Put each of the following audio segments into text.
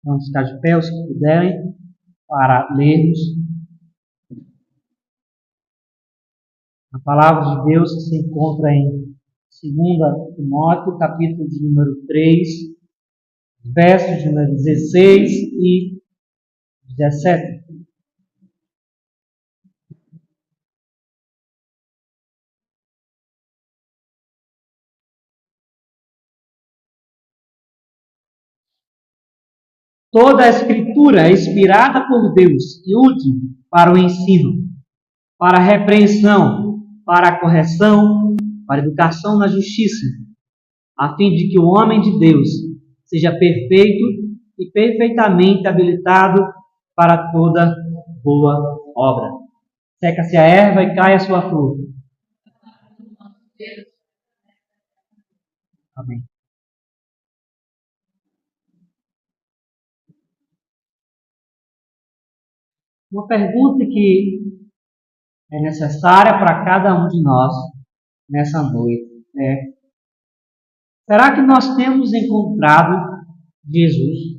Vamos ficar de pé, os que puderem, para lermos a palavra de Deus que se encontra em 2 Timóteo, capítulo de número 3, versos de número 16 e 17. Toda a Escritura é inspirada por Deus e útil para o ensino, para a repreensão, para a correção, para a educação na justiça, a fim de que o homem de Deus seja perfeito e perfeitamente habilitado para toda boa obra. Seca-se a erva e cai a sua flor. Amém. Uma pergunta que é necessária para cada um de nós nessa noite é: será que nós temos encontrado Jesus?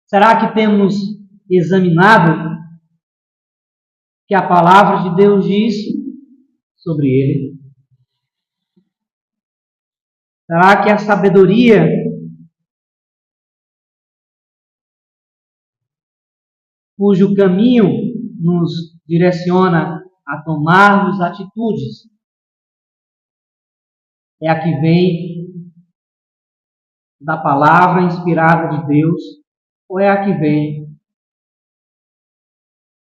Será que temos examinado o que a palavra de Deus diz sobre ele? Será que a sabedoria cujo caminho nos direciona a tomarmos atitudes é a que vem da palavra inspirada de Deus, ou é a que vem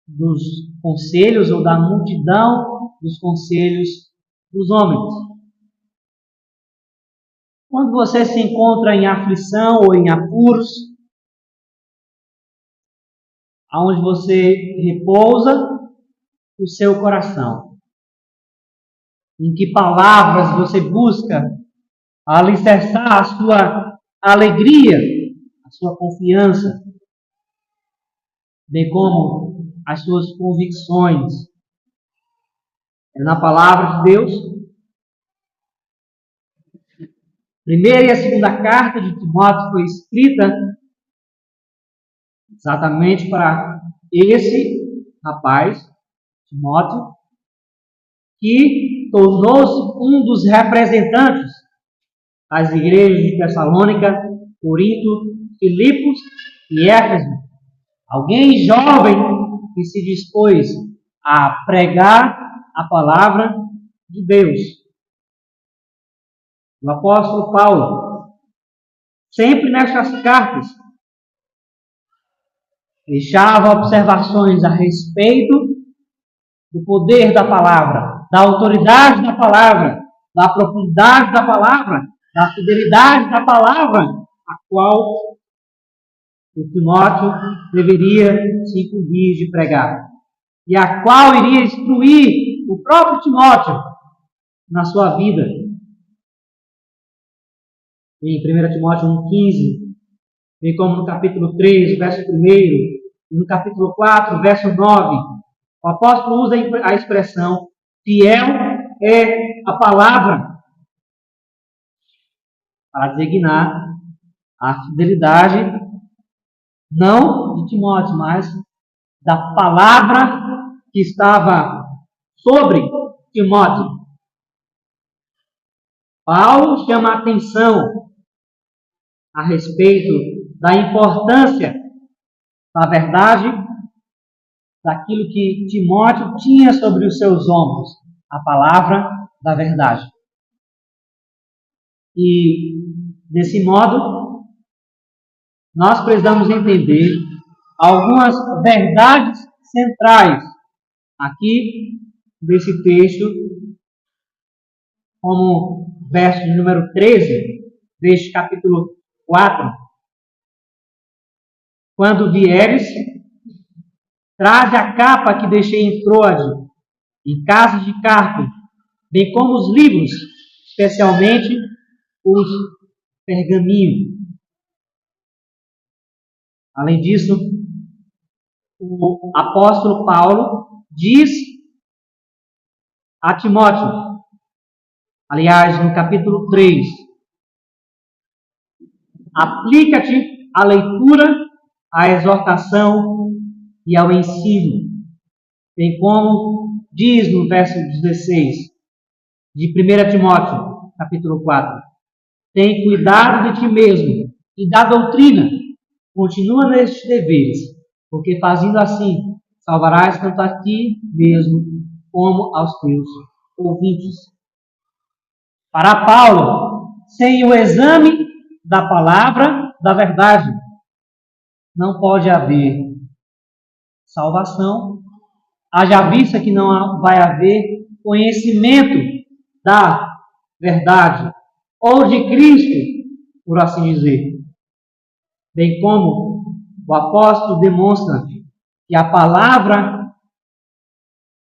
dos conselhos ou da multidão dos conselhos dos homens? Quando você se encontra em aflição ou em apuros, aonde você repousa o seu coração, em que palavras você busca alicerçar a sua alegria, a sua confiança, bem como as suas convicções? É na palavra de Deus? Primeira e a segunda carta de Timóteo foi escrita exatamente para esse rapaz, Timóteo, que tornou-se um dos representantes das igrejas de Tessalônica, Corinto, Filipos e Éfeso. Alguém jovem que se dispôs a pregar a palavra de Deus. O apóstolo Paulo, sempre nestas cartas, deixava observações a respeito do poder da palavra, da autoridade da palavra, da profundidade da palavra, da fidelidade da palavra, a qual o Timóteo deveria se incumbir de pregar, e a qual iria instruir o próprio Timóteo na sua vida. Em 1 Timóteo 1,15, bem como no capítulo 3, verso 1, e no capítulo 4, verso 9, o apóstolo usa a expressão fiel é a palavra para designar a fidelidade não de Timóteo, mas da palavra que estava sobre Timóteo. Paulo chama a atenção a respeito da importância da verdade, daquilo que Timóteo tinha sobre os seus ombros, a palavra da verdade. E, desse modo, nós precisamos entender algumas verdades centrais aqui desse texto, como verso número 13 deste capítulo 4. Quando vieres, traze a capa que deixei em Troade, em casa de Carpo, bem como os livros, especialmente os pergaminhos. Além disso, o apóstolo Paulo diz a Timóteo, aliás, no capítulo 3, aplica-te à leitura, à exortação e ao ensino. Bem como diz no verso 16 de 1 Timóteo, capítulo 4. Tem cuidado de ti mesmo e da doutrina. Continua nestes deveres, porque fazendo assim, salvarás tanto a ti mesmo como aos teus ouvintes. Para Paulo, sem o exame da palavra da verdade, não pode haver salvação, haja vista que não vai haver conhecimento da verdade ou de Cristo, por assim dizer. Bem como o apóstolo demonstra que a palavra,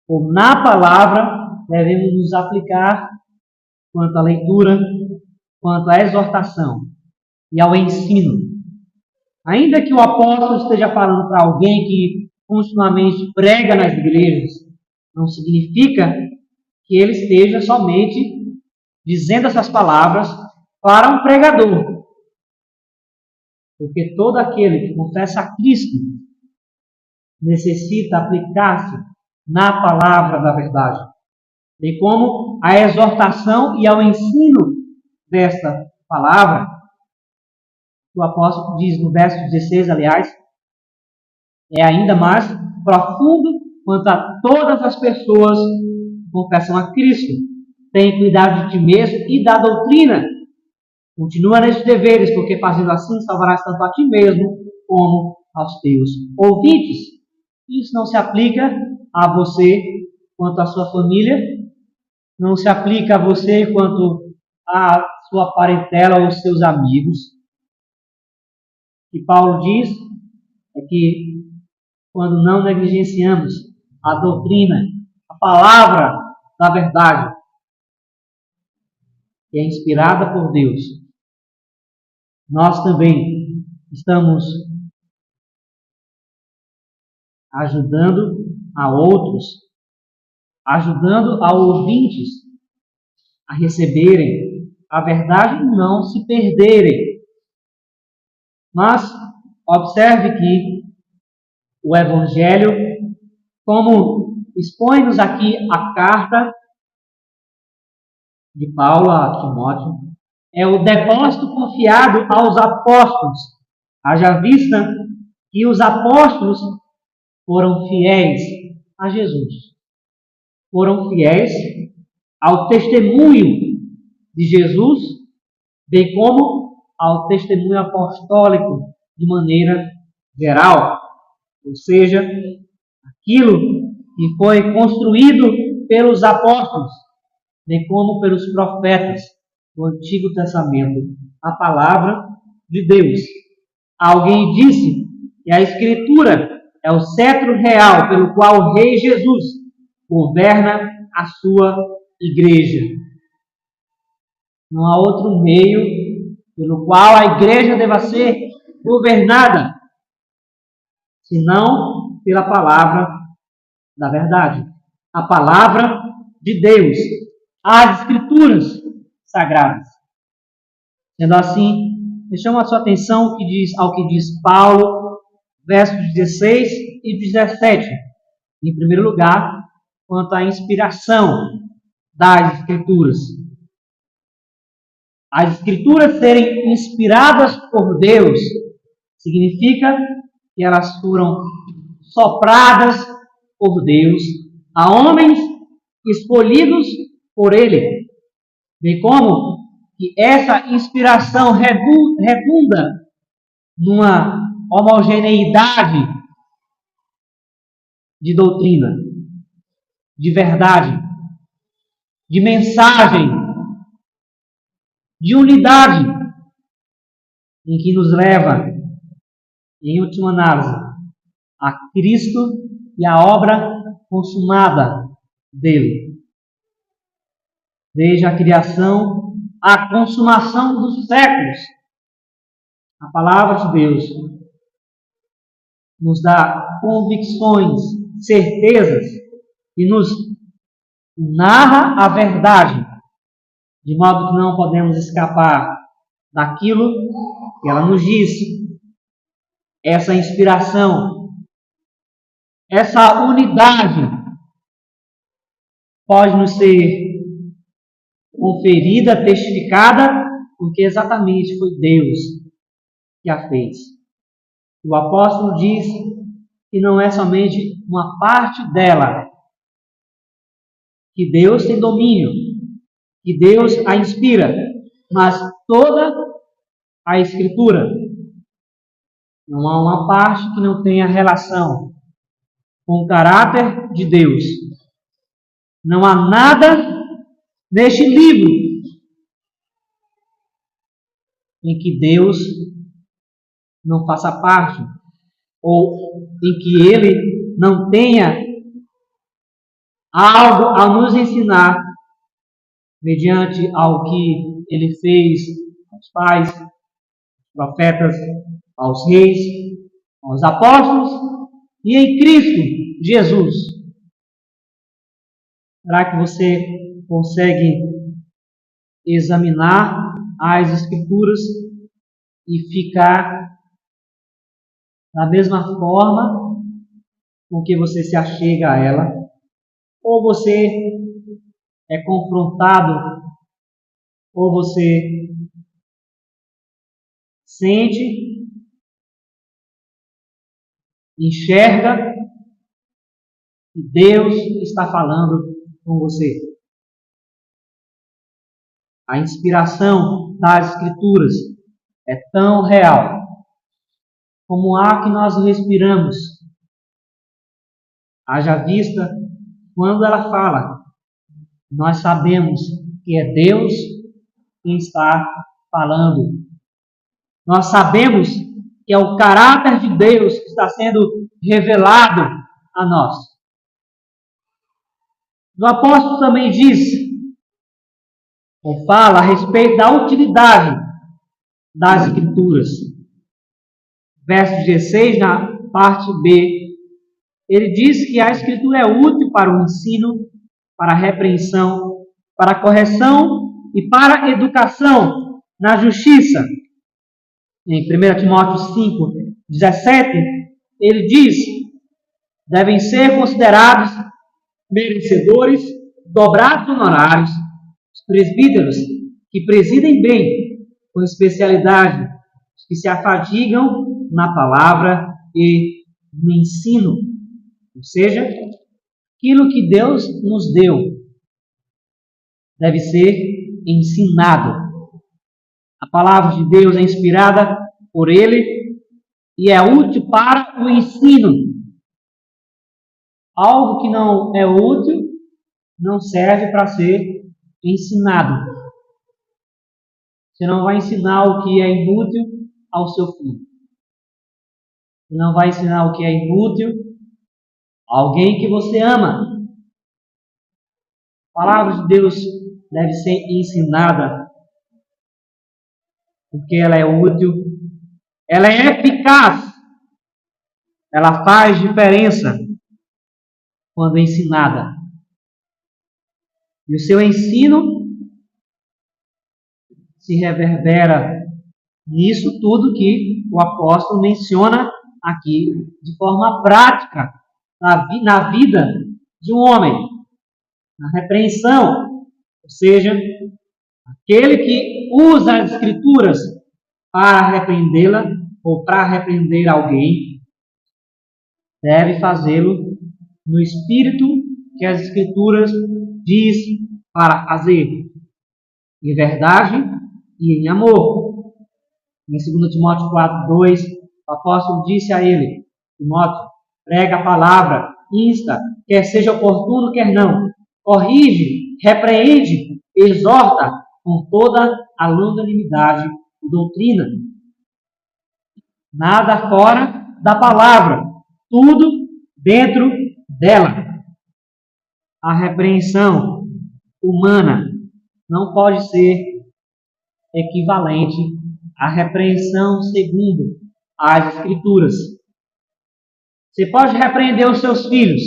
ou na palavra, devemos nos aplicar quanto à leitura, quanto à exortação e ao ensino. Ainda que o apóstolo esteja falando para alguém que continuamente prega nas igrejas, não significa que ele esteja somente dizendo essas palavras para um pregador. Porque todo aquele que confessa a Cristo necessita aplicar-se na palavra da verdade, bem como a exortação e ao ensino desta palavra. O apóstolo diz no verso 16, aliás, é ainda mais profundo quanto a todas as pessoas que confessam a Cristo. Tem cuidado de ti mesmo e da doutrina. Continua nestes deveres, porque fazendo assim salvarás tanto a ti mesmo como aos teus ouvintes. Isso não se aplica a você quanto à sua família, não se aplica a você quanto à sua parentela ou aos seus amigos. O que Paulo diz é que quando não negligenciamos a doutrina, a palavra da verdade, que é inspirada por Deus, nós também estamos ajudando a outros, ajudando a ouvintes a receberem a verdade e não se perderem. Mas observe que o Evangelho, como expõe-nos aqui a carta de Paulo a Timóteo, é o depósito confiado aos apóstolos. Haja vista que os apóstolos foram fiéis a Jesus. Foram fiéis ao testemunho de Jesus, bem como ao testemunho apostólico de maneira geral. Ou seja, aquilo que foi construído pelos apóstolos, bem como pelos profetas do Antigo Testamento, a palavra de Deus. Alguém disse que a Escritura é o cetro real pelo qual o Rei Jesus governa a sua igreja. Não há outro meio pelo qual a igreja deva ser governada, senão pela palavra da verdade, a palavra de Deus, as Escrituras sagradas. Sendo assim, eu chamo a sua atenção ao que diz Paulo, versos 16 e 17. Em primeiro lugar, quanto à inspiração das Escrituras. As Escrituras serem inspiradas por Deus significa que elas foram sopradas por Deus a homens escolhidos por Ele, bem como que essa inspiração redunda numa homogeneidade de doutrina, de verdade, de mensagem, de unidade, em que nos leva, em última análise, a Cristo e a obra consumada dele. Desde a criação à consumação dos séculos, a palavra de Deus nos dá convicções, certezas e nos narra a verdade, de modo que não podemos escapar daquilo E ela nos diz: essa inspiração, essa unidade pode nos ser conferida, testificada, porque exatamente foi Deus que a fez. O apóstolo diz que não é somente uma parte dela que Deus tem domínio, que Deus a inspira, mas toda a Escritura. Não há uma parte que não tenha relação com o caráter de Deus. Não há nada neste livro em que Deus não faça parte, ou em que Ele não tenha algo a nos ensinar mediante ao que Ele fez aos pais, aos profetas, aos reis, aos apóstolos e em Cristo Jesus. Será que você consegue examinar as Escrituras e ficar da mesma forma com que você se achega a ela? Ou você é confrontado, ou você sente, enxerga que Deus está falando com você? A inspiração das Escrituras é tão real como o ar que nós respiramos. Haja vista, quando ela fala, nós sabemos que é Deus quem está falando. Nós sabemos que é o caráter de Deus que está sendo revelado a nós. O apóstolo também diz, ou fala a respeito da utilidade das Escrituras. Verso 16, na parte B, ele diz que a Escritura é útil para o ensino, para a repreensão, para a correção e para a educação na justiça. Em 1 Timóteo 5, 17, ele diz: devem ser considerados merecedores, dobrados honorários, os presbíteros que presidem bem, com especialidade, os que se afadigam na palavra e no ensino. Ou seja, aquilo que Deus nos deu deve ser ensinado. A palavra de Deus é inspirada por Ele e é útil para o ensino. Algo que não é útil não serve para ser ensinado. Você não vai ensinar o que é inútil ao seu filho. Você não vai ensinar o que é inútil a alguém que você ama. A palavra de Deus deve ser ensinada porque ela é útil, ela é eficaz, ela faz diferença quando ensinada. E o seu ensino se reverbera nisso tudo que o apóstolo menciona aqui de forma prática na vida de um homem, na repreensão, ou seja, aquele que usa as Escrituras para repreendê-la ou para repreender alguém, deve fazê-lo no espírito que as Escrituras diz para fazer, em verdade e em amor. Em 2 Timóteo 4, 2, o apóstolo disse a ele: Timóteo, prega a palavra, insta, quer seja oportuno, quer não, corrige, repreende, exorta com toda a longanimidade e doutrina. Nada fora da palavra, tudo dentro dela. A repreensão humana não pode ser equivalente à repreensão segundo as Escrituras. Você pode repreender os seus filhos,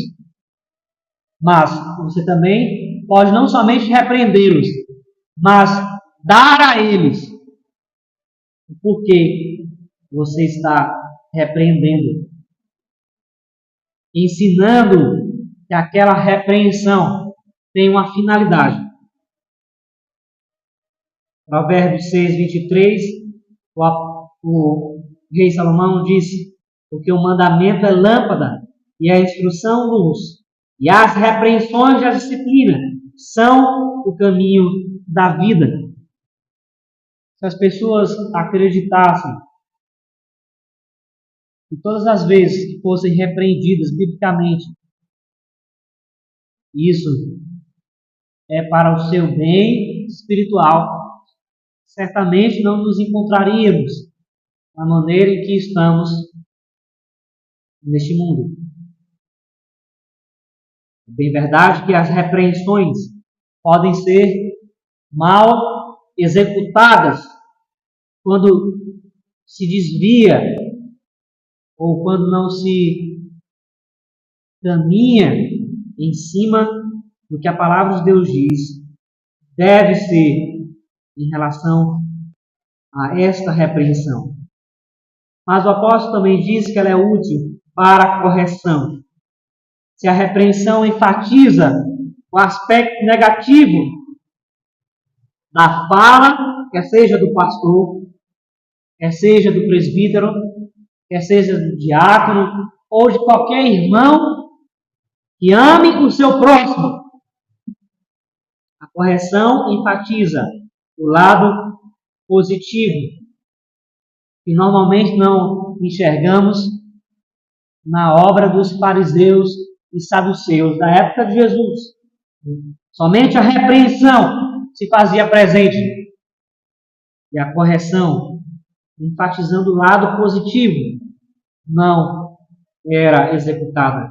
mas você também pode não somente repreendê-los, mas dar a eles o porquê você está repreendendo, ensinando que aquela repreensão tem uma finalidade. Provérbios 6, 23, o rei Salomão disse: porque o mandamento é lâmpada e a instrução luz, e as repreensões e a disciplina são o caminho da vida. Se as pessoas acreditassem que todas as vezes que fossem repreendidas biblicamente, isso é para o seu bem espiritual, certamente não nos encontraríamos na maneira em que estamos neste mundo. É bem verdade que as repreensões podem ser mal executadas quando se desvia ou quando não se caminha em cima do que a palavra de Deus diz, deve ser em relação a esta repreensão. Mas o apóstolo também diz que ela é útil para a correção. Se a repreensão enfatiza o aspecto negativo da fala, quer seja do pastor, quer seja do presbítero, quer seja do diácono, ou de qualquer irmão que ame o seu próximo, a correção enfatiza o lado positivo, que normalmente não enxergamos na obra dos fariseus e saduceus da época de Jesus. Somente a repreensão se fazia presente e a correção, enfatizando o lado positivo, não era executada.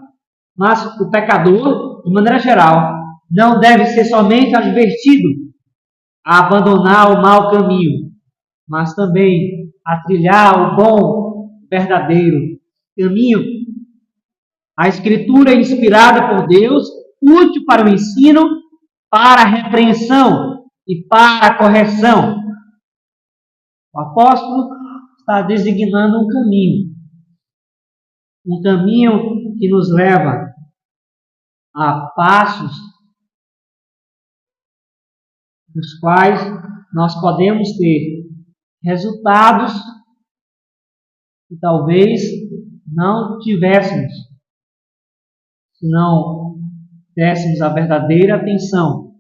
Mas o pecador, de maneira geral, não deve ser somente advertido a abandonar o mau caminho, mas também a trilhar o bom, verdadeiro caminho. A Escritura é inspirada por Deus, útil para o ensino, para a repreensão e para a correção. O apóstolo está designando um caminho que nos leva a passos nos quais nós podemos ter resultados que talvez não tivéssemos se não dessemos a verdadeira atenção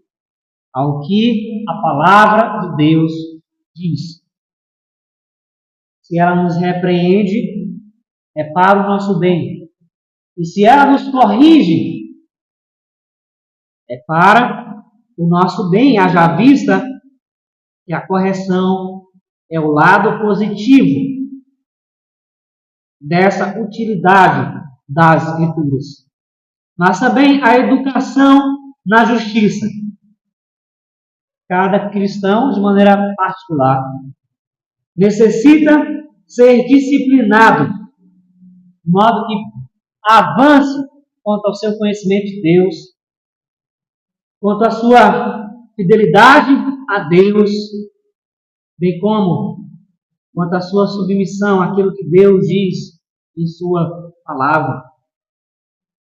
ao que a palavra de Deus diz. Se ela nos repreende, é para o nosso bem. E se ela nos corrige, é para o nosso bem, haja vista que a correção é o lado positivo dessa utilidade das Escrituras. Mas também a educação na justiça. Cada cristão, de maneira particular, necessita ser disciplinado, de modo que avance quanto ao seu conhecimento de Deus, quanto à sua fidelidade a Deus, bem como quanto à sua submissão àquilo que Deus diz em sua palavra.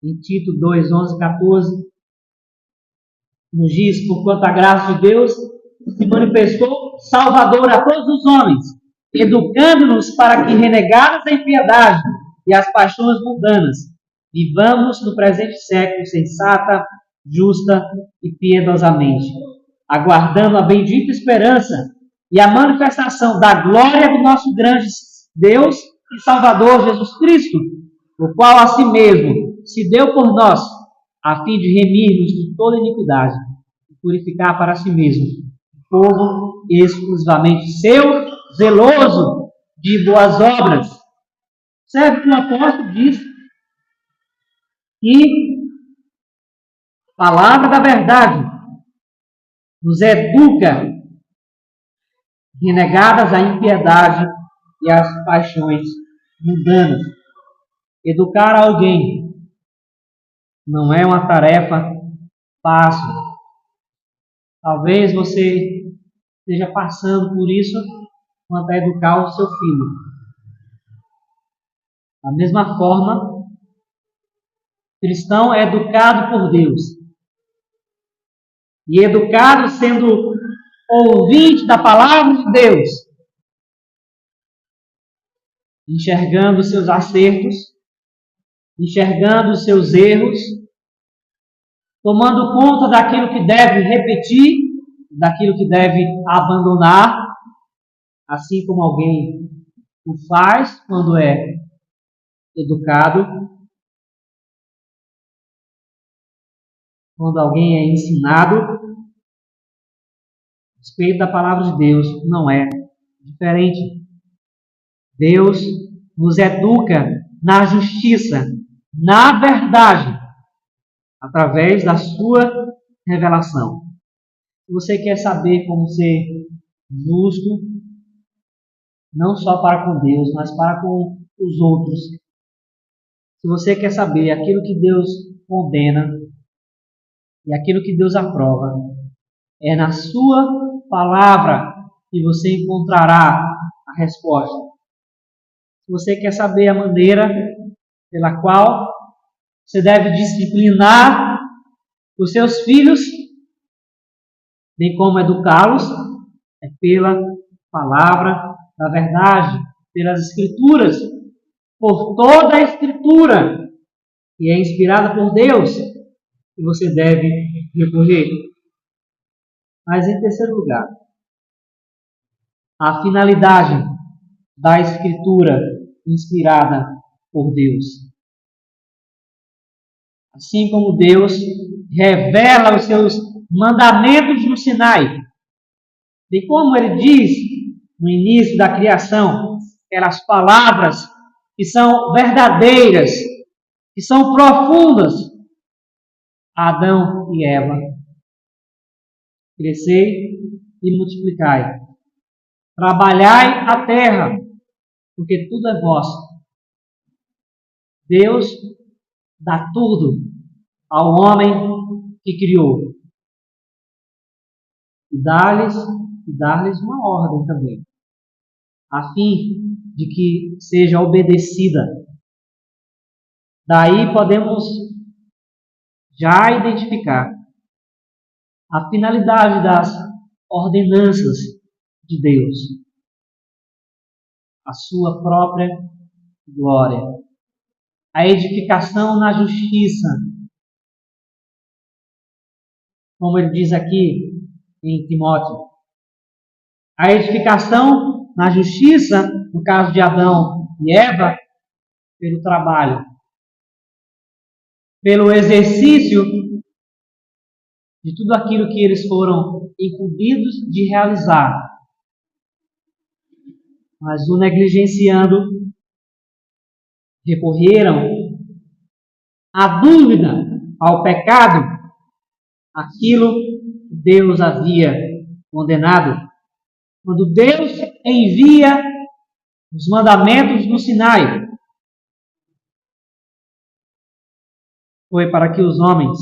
Em Tito 2, 11, 14, nos diz: porquanto a graça de Deus se manifestou salvadora a todos os homens, educando-nos para que, renegadas a impiedade e as paixões mundanas, vivamos no presente século sensata, justa e piedosamente, aguardando a bendita esperança e a manifestação da glória do nosso grande Deus e Salvador Jesus Cristo, o qual a si mesmo se deu por nós, a fim de remir-nos de toda iniquidade e purificar para si mesmo um povo exclusivamente seu, zeloso de boas obras. Certo que o apóstolo diz que a palavra da verdade nos educa, renegadas a impiedade e as paixões mundanas. Educar alguém não é uma tarefa fácil. Talvez você esteja passando por isso quanto a educar o seu filho. Da mesma forma, o cristão é educado por Deus. E educado sendo ouvinte da palavra de Deus, enxergando os seus acertos, enxergando os seus erros, tomando conta daquilo que deve repetir, daquilo que deve abandonar, assim como alguém o faz quando é educado, quando alguém é ensinado. A respeito da palavra de Deus não é diferente. Deus nos educa na justiça, na verdade, através da sua revelação. Se você quer saber como ser justo, não só para com Deus, mas para com os outros, se você quer saber aquilo que Deus condena e aquilo que Deus aprova, é na sua palavra que você encontrará a resposta. Se você quer saber a maneira pela qual você deve disciplinar os seus filhos, bem como educá-los, é pela palavra da verdade, pelas Escrituras, por toda a Escritura, que é inspirada por Deus, que você deve recorrer. Mas, em terceiro lugar, a finalidade da Escritura inspirada por Deus. Assim como Deus revela os seus mandamentos no Sinai, e como ele diz no início da criação, aquelas palavras que são verdadeiras, que são profundas, Adão e Eva: crescei e multiplicai, trabalhai a terra, porque tudo é vosso. Deus dá tudo ao homem que criou. E dar-lhes uma ordem também, a fim de que seja obedecida. Daí podemos já identificar a finalidade das ordenanças de Deus, a sua própria glória, a edificação na justiça, como ele diz aqui em Timóteo, a edificação na justiça, no caso de Adão e Eva, pelo trabalho, pelo exercício de tudo aquilo que eles foram incumbidos de realizar, mas o negligenciando, recorreram à dúvida, ao pecado, aquilo que Deus havia condenado. Quando Deus envia os mandamentos no Sinai, foi para que os homens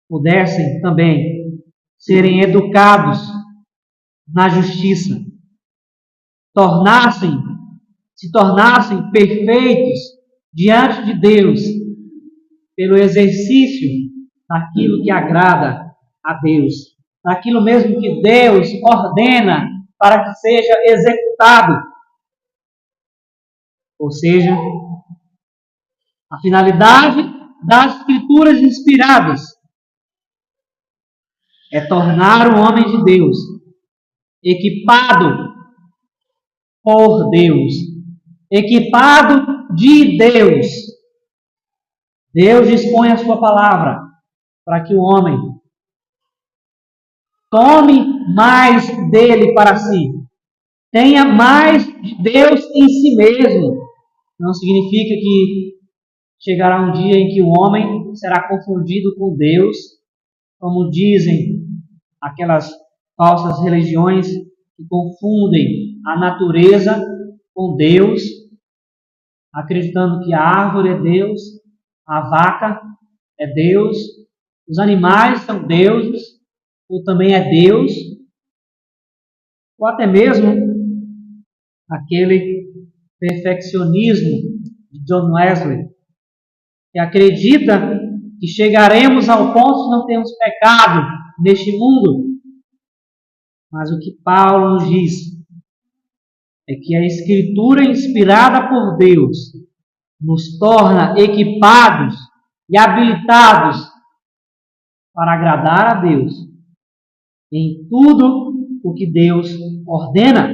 pudessem também serem educados na justiça, se tornassem perfeitos diante de Deus, pelo exercício daquilo que agrada a Deus, daquilo mesmo que Deus ordena para que seja executado. Ou seja, a finalidade das Escrituras inspiradas é tornar o homem de Deus equipado por Deus, equipado de Deus. Deus dispõe a sua palavra para que o homem tome mais dele para si, tenha mais de Deus em si mesmo. Não significa que chegará um dia em que o homem será confundido com Deus, como dizem aquelas falsas religiões que confundem a natureza com Deus, acreditando que a árvore é Deus, a vaca é Deus, os animais são deuses, ou também é Deus, ou até mesmo aquele perfeccionismo de John Wesley, que acredita que chegaremos ao ponto de não termos pecado neste mundo. Mas o que Paulo nos diz é que a Escritura inspirada por Deus nos torna equipados e habilitados para agradar a Deus em tudo o que Deus ordena.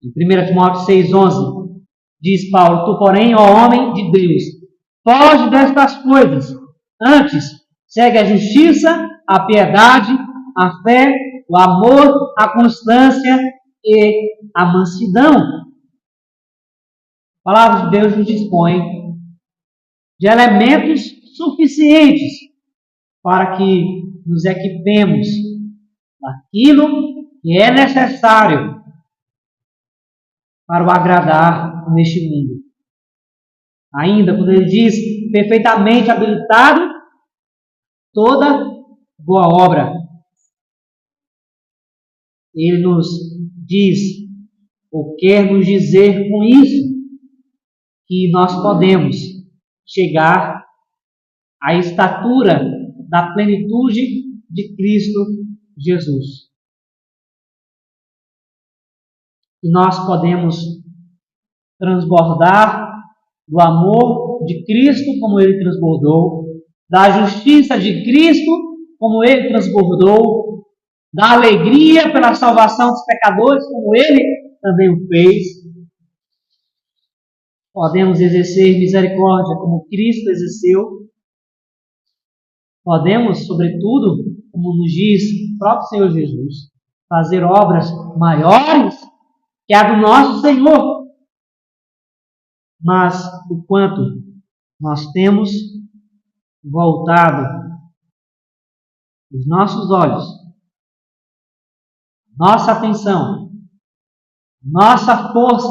Em 1 Timóteo 6,11 diz Paulo: tu, porém, ó homem de Deus, foge destas coisas. Antes, segue a justiça, a piedade, a fé, o amor, a constância e a mansidão. A palavra de Deus nos dispõe de elementos suficientes para que nos equipemos daquilo que é necessário para o agradar neste mundo. Ainda, quando ele diz perfeitamente habilitado, toda boa obra, ele nos diz, ou quer nos dizer com isso, que nós podemos chegar à estatura da plenitude de Cristo Jesus. E nós podemos transbordar do amor de Cristo como Ele transbordou, da justiça de Cristo como Ele transbordou, da alegria pela salvação dos pecadores como Ele também o fez. Podemos exercer misericórdia como Cristo exerceu. Podemos, sobretudo, como nos diz o próprio Senhor Jesus, fazer obras maiores que a do nosso Senhor. Mas o quanto nós temos voltado os nossos olhos, nossa atenção, nossa força,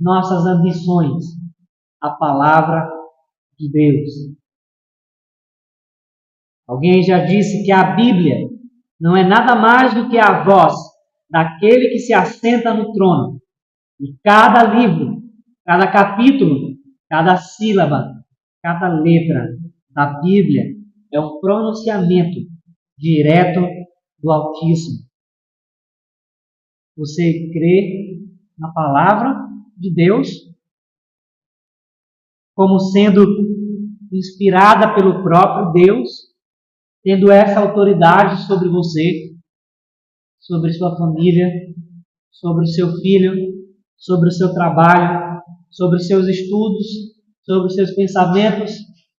nossas ambições, a palavra de Deus. Alguém já disse que a Bíblia não é nada mais do que a voz daquele que se assenta no trono. E cada livro, cada capítulo, cada sílaba, cada letra da Bíblia é um pronunciamento direto do Altíssimo. Você crê na palavra de Deus como sendo inspirada pelo próprio Deus, tendo essa autoridade sobre você, sobre sua família, sobre o seu filho, sobre o seu trabalho, sobre os seus estudos, sobre os seus pensamentos,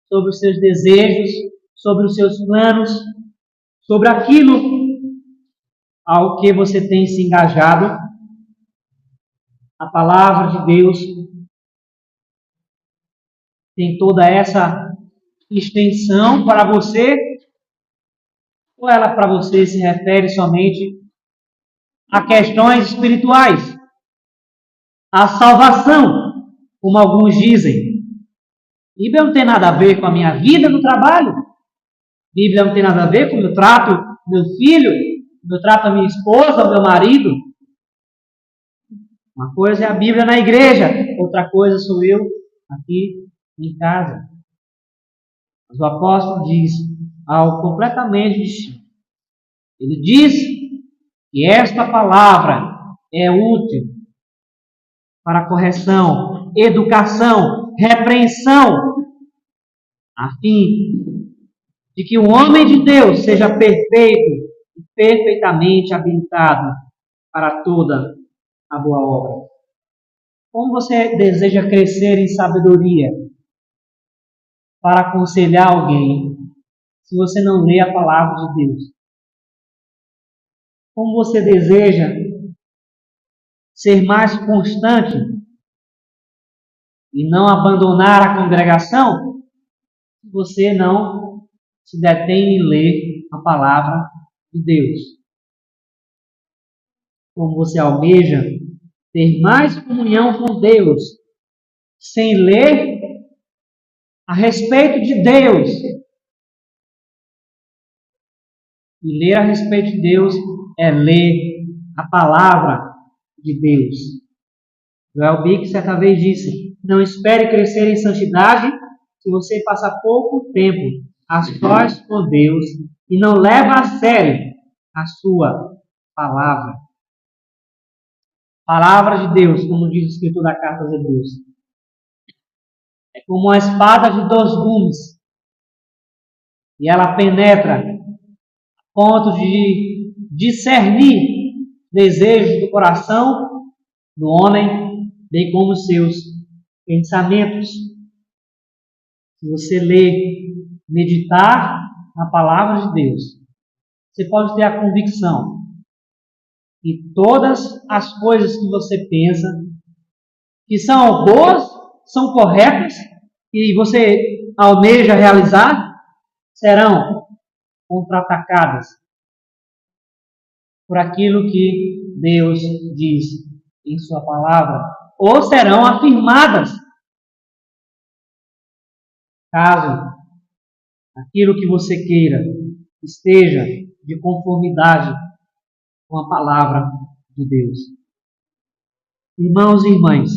sobre os seus desejos, sobre os seus planos, sobre aquilo ao que você tem se engajado. A palavra de Deus tem toda essa extensão para você, ou ela para você se refere somente a questões espirituais, a salvação, como alguns dizem? Bíblia não tem nada a ver com a minha vida no trabalho. Bíblia não tem nada a ver com o meu trato com meu filho, o meu trato com a minha esposa, o meu marido. Uma coisa é a Bíblia na igreja, outra coisa sou eu aqui em casa. Mas o apóstolo diz algo completamente distinto. Ele diz que esta palavra é útil para correção, educação, repreensão, a fim de que o homem de Deus seja perfeito e perfeitamente habilitado para toda a boa obra. Como você deseja crescer em sabedoria para aconselhar alguém se você não lê a palavra de Deus? Como você deseja ser mais constante e não abandonar a congregação se você não se detém em ler a palavra de Deus? Como você almeja ter mais comunhão com Deus sem ler a respeito de Deus? E ler a respeito de Deus é ler a palavra de Deus. Joel Bick certa vez disse: não espere crescer em santidade se você passar pouco tempo a sós com Deus e não leva a sério a sua palavra. Palavra de Deus, como diz o escritor da carta aos Hebreus, é como uma espada de 2 gumes. E ela penetra a ponto de discernir desejos do coração do homem, bem como os seus pensamentos. Se você ler, meditar na palavra de Deus, você pode ter a convicção que todas as coisas que você pensa, que são boas, são corretas, e você almeja realizar, serão contra-atacadas por aquilo que Deus diz em sua palavra, ou serão afirmadas, caso aquilo que você queira esteja de conformidade com a palavra de Deus. Irmãos e irmãs,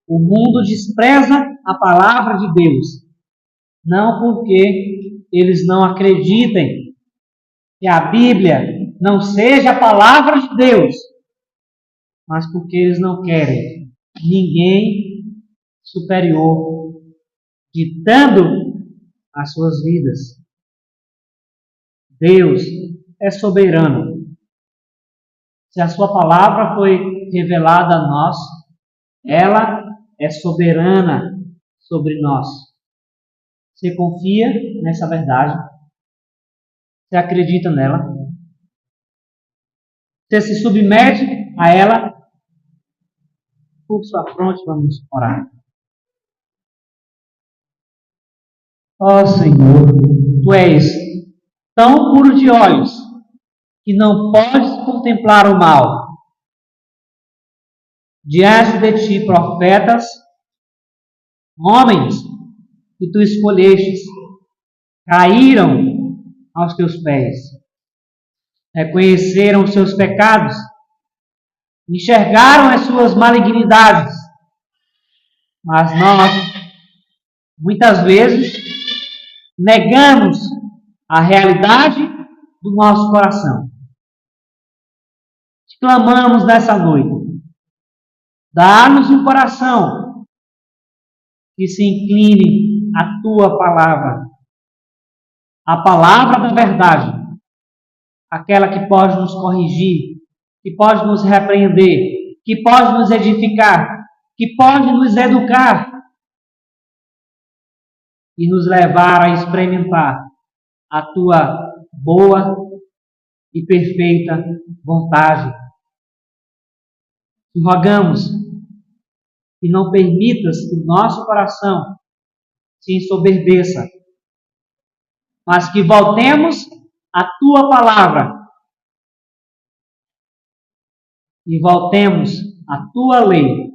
o mundo despreza a palavra de Deus, não porque eles não acreditem que a Bíblia não seja a palavra de Deus, mas porque eles não querem ninguém superior ditando as suas vidas. Deus é soberano. Se a sua palavra foi revelada a nós, ela é soberana sobre nós. Você confia nessa verdade? Você acredita nela? Você se submete a ela? Por sua fronte, vamos orar. Ó Senhor, Tu és tão puro de olhos que não podes contemplar o mal. Diante de Ti, profetas, homens que Tu escolhestes, caíram aos Teus pés, reconheceram os seus pecados, enxergaram as suas malignidades, mas nós, muitas vezes, negamos a realidade do nosso coração. Te clamamos nessa noite, dá-nos um coração que se incline à Tua palavra, a palavra da verdade, aquela que pode nos corrigir, que pode nos repreender, que pode nos edificar, que pode nos educar e nos levar a experimentar a Tua boa e perfeita vontade. Te rogamos que não permitas que o nosso coração se ensoberbeça, mas que voltemos à Tua palavra e voltemos à Tua lei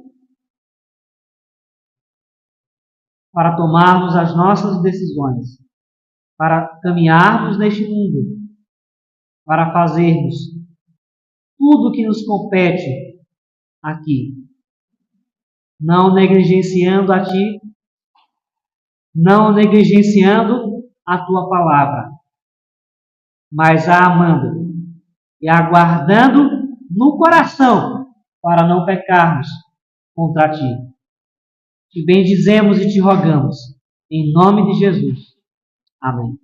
para tomarmos as nossas decisões, para caminharmos neste mundo, para fazermos tudo o que nos compete aqui, não negligenciando a Ti, não negligenciando a Tua palavra, mas a amando e aguardando no coração para não pecarmos contra Ti. Te bendizemos e Te rogamos, em nome de Jesus. Amém.